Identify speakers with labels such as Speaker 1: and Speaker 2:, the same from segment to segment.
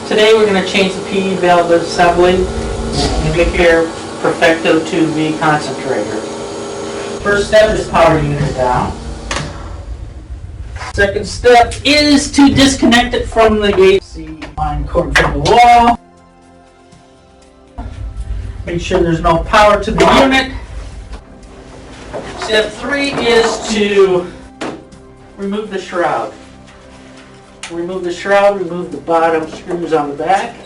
Speaker 1: Today we're going to change the PE valve assembly Invacare Perfecto to V concentrator. First step is power unit down. Second step is to disconnect it from the AC line cord from the wall. Make sure there's no power to the unit. Step 3 is to remove the shroud. Remove the shroud, remove the bottom screws on the back.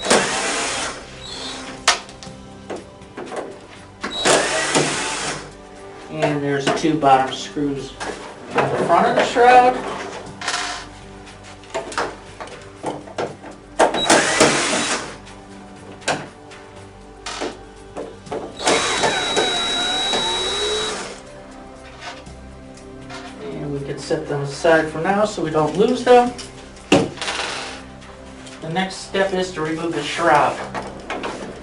Speaker 1: And there's 2 bottom screws on the front of the shroud. And we can set them aside for now so we don't lose them. The next step is to remove the shroud.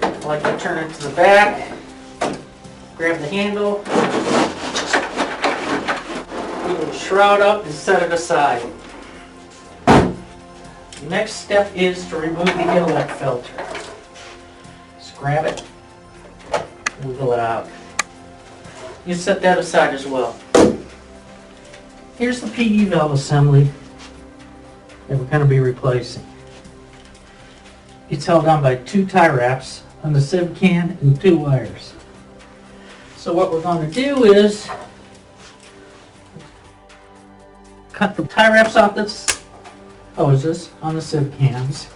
Speaker 1: I like to turn it to the back, grab the handle, move the shroud up and set it aside. The next step is to remove the inlet filter. Just grab it, wiggle it out. You set that aside as well. Here's the PE valve assembly that we're going to be replacing. It's held on by 2 tie wraps on the sieve can and 2 wires. So what we're going to do is cut the tie wraps off the hoses on the sieve cans.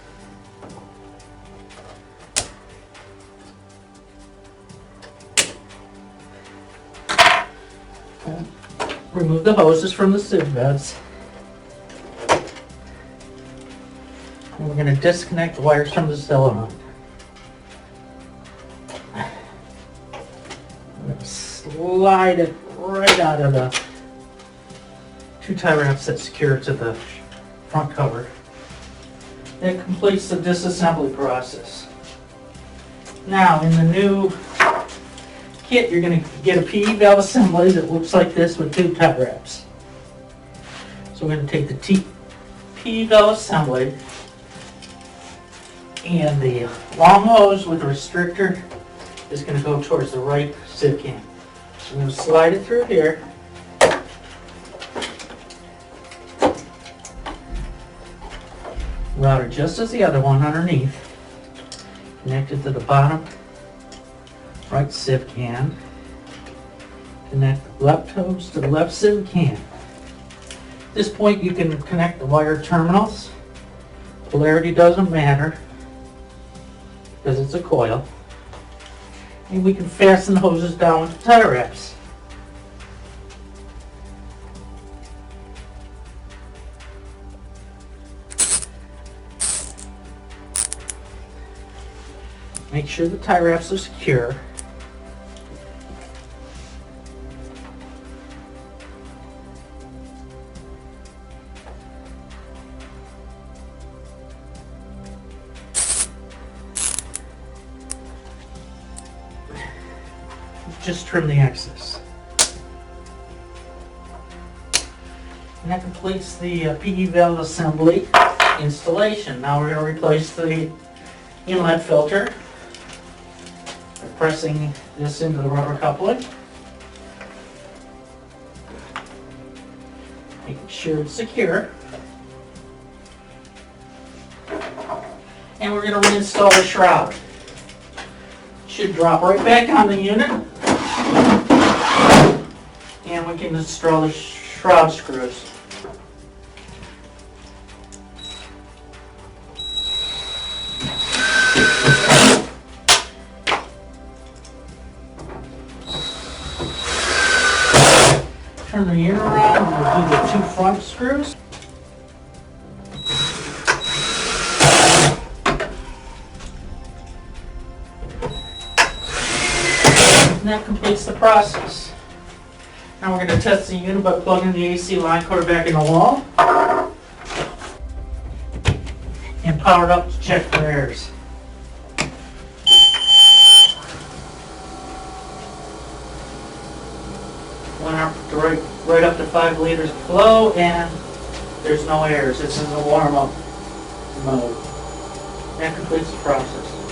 Speaker 1: And remove the hoses from the sieve beds. And we're going to disconnect the wires from the solenoid. I'm going to slide it right out of the 2 tie wraps that secure it to the front cover. That completes the disassembly process. Now, in the new kit, you're going to get a PE valve assembly that looks like this with 2 tie wraps. So we're going to take the PE valve assembly and the long hose with the restrictor is going to go towards the right sieve can. So I'm going to slide it through here. Route it just as the other one underneath. Connect it to the bottom right sieve can. Connect the left hose to the left sieve can. At this point you can connect the wire terminals. Polarity doesn't matter because it's a coil. And we can fasten the hoses down with the tie wraps. Make sure the tie wraps are secure. Just trim the excess. And that completes the PE valve assembly installation. Now we're going to replace the inlet filter by pressing this into the rubber coupling. Making sure it's secure. And we're going to reinstall the shroud. Should drop right back on the unit. And we can install the shroud screws. Turn the unit around and we'll do the 2 front screws. And that completes the process. Now we're going to test the unit by plugging the AC line cord back in the wall and power it up to check for errors. Went up to right up to 5 liters of flow, and there's no errors. It's in the warm-up mode. That completes the process.